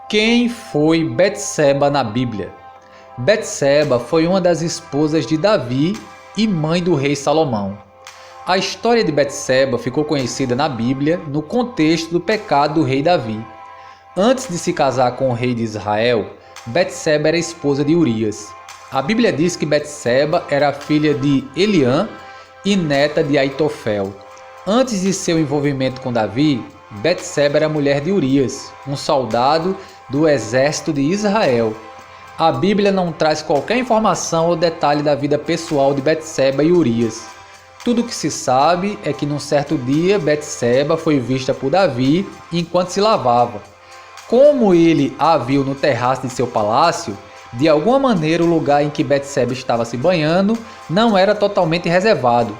Quem foi Betseba na Bíblia? Betseba foi uma das esposas de Davi e mãe do rei Salomão. A história de Betseba ficou conhecida na Bíblia no contexto do pecado do rei Davi. Antes de se casar com o rei de Israel, Betseba era esposa de Urias. A Bíblia diz que Betseba era filha de Eliã e neta de Aitofel. Antes de seu envolvimento com Davi, Betseba era mulher de Urias, um soldado do exército de Israel. A Bíblia não traz qualquer informação ou detalhe da vida pessoal de Betseba e Urias. Tudo o que se sabe é que num certo dia Betseba foi vista por Davi enquanto se lavava. Como ele a viu no terraço de seu palácio, de alguma maneira o lugar em que Betseba estava se banhando não era totalmente reservado.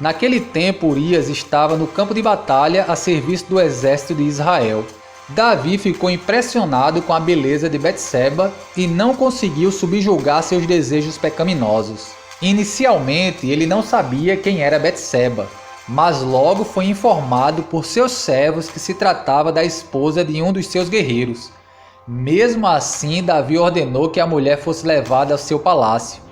Naquele tempo Urias estava no campo de batalha a serviço do exército de Israel. Davi ficou impressionado com a beleza de Betseba e não conseguiu subjugar seus desejos pecaminosos. Inicialmente ele não sabia quem era Betseba, mas logo foi informado por seus servos que se tratava da esposa de um dos seus guerreiros. Mesmo assim, Davi ordenou que a mulher fosse levada ao seu palácio.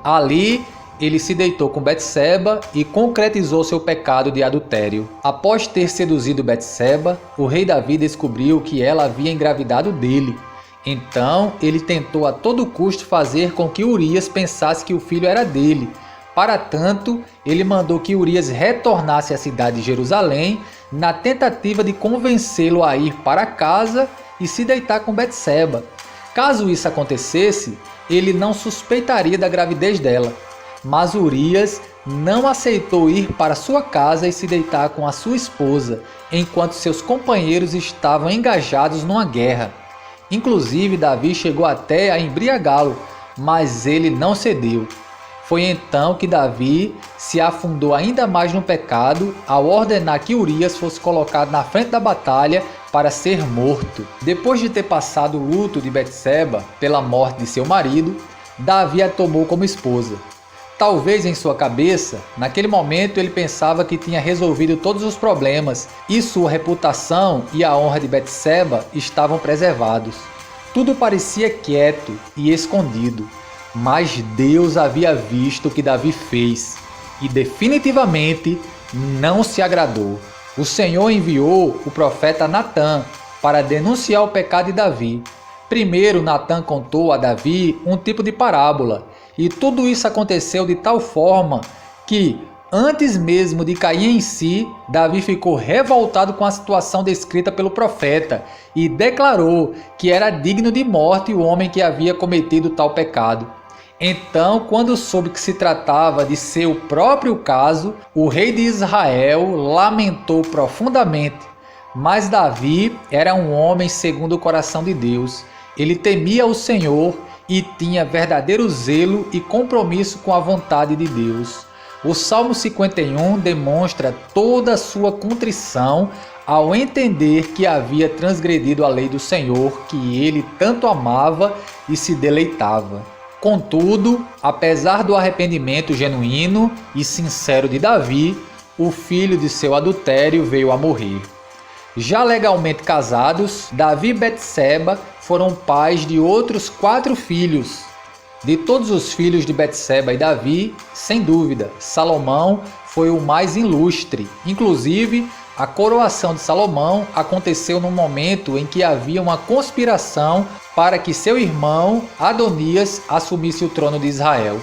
Ali, ele se deitou com Betseba e concretizou seu pecado de adultério. Após ter seduzido Betseba, o rei Davi descobriu que ela havia engravidado dele. Então, ele tentou a todo custo fazer com que Urias pensasse que o filho era dele. Para tanto, ele mandou que Urias retornasse à cidade de Jerusalém na tentativa de convencê-lo a ir para casa e se deitar com Betseba. Caso isso acontecesse, ele não suspeitaria da gravidez dela. Mas Urias não aceitou ir para sua casa e se deitar com a sua esposa, enquanto seus companheiros estavam engajados numa guerra. Inclusive, Davi chegou até a embriagá-lo, mas ele não cedeu. Foi então que Davi se afundou ainda mais no pecado ao ordenar que Urias fosse colocado na frente da batalha para ser morto. Depois de ter passado o luto de Betseba pela morte de seu marido, Davi a tomou como esposa. Talvez em sua cabeça, naquele momento ele pensava que tinha resolvido todos os problemas e sua reputação e a honra de Betseba estavam preservados. Tudo parecia quieto e escondido, mas Deus havia visto o que Davi fez e definitivamente não se agradou. O Senhor enviou o profeta Natã para denunciar o pecado de Davi. Primeiro, Natã contou a Davi um tipo de parábola. E tudo isso aconteceu de tal forma que, antes mesmo de cair em si, Davi ficou revoltado com a situação descrita pelo profeta e declarou que era digno de morte o homem que havia cometido tal pecado. Então, quando soube que se tratava de seu próprio caso, o rei de Israel lamentou profundamente. Mas Davi era um homem segundo o coração de Deus. Ele temia o Senhor e tinha verdadeiro zelo e compromisso com a vontade de Deus. O Salmo 51 demonstra toda a sua contrição ao entender que havia transgredido a lei do Senhor, que ele tanto amava e se deleitava. Contudo, apesar do arrependimento genuíno e sincero de Davi, o filho de seu adultério veio a morrer. Já legalmente casados, Davi e Betseba foram pais de outros 4 filhos. De todos os filhos de Betseba e Davi, sem dúvida, Salomão foi o mais ilustre. Inclusive, a coroação de Salomão aconteceu no momento em que havia uma conspiração para que seu irmão Adonias assumisse o trono de Israel.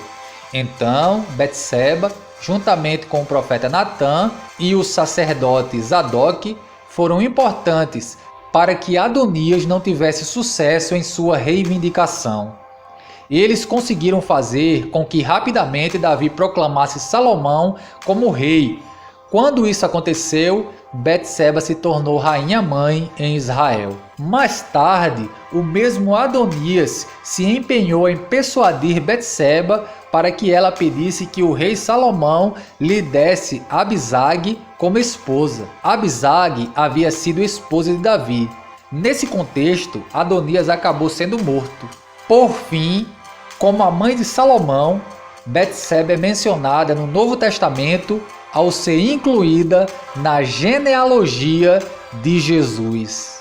Então, Betseba, juntamente com o profeta Natã e o sacerdote Zadok, foram importantes para que Adonias não tivesse sucesso em sua reivindicação. Eles conseguiram fazer com que rapidamente Davi proclamasse Salomão como rei. Quando isso aconteceu, Betseba se tornou rainha-mãe em Israel. Mais tarde, o mesmo Adonias se empenhou em persuadir Betseba para que ela pedisse que o rei Salomão lhe desse Abisag como esposa. Abisag havia sido esposa de Davi. Nesse contexto, Adonias acabou sendo morto. Por fim, como a mãe de Salomão, Betseba é mencionada no Novo Testamento ao ser incluída na genealogia de Jesus.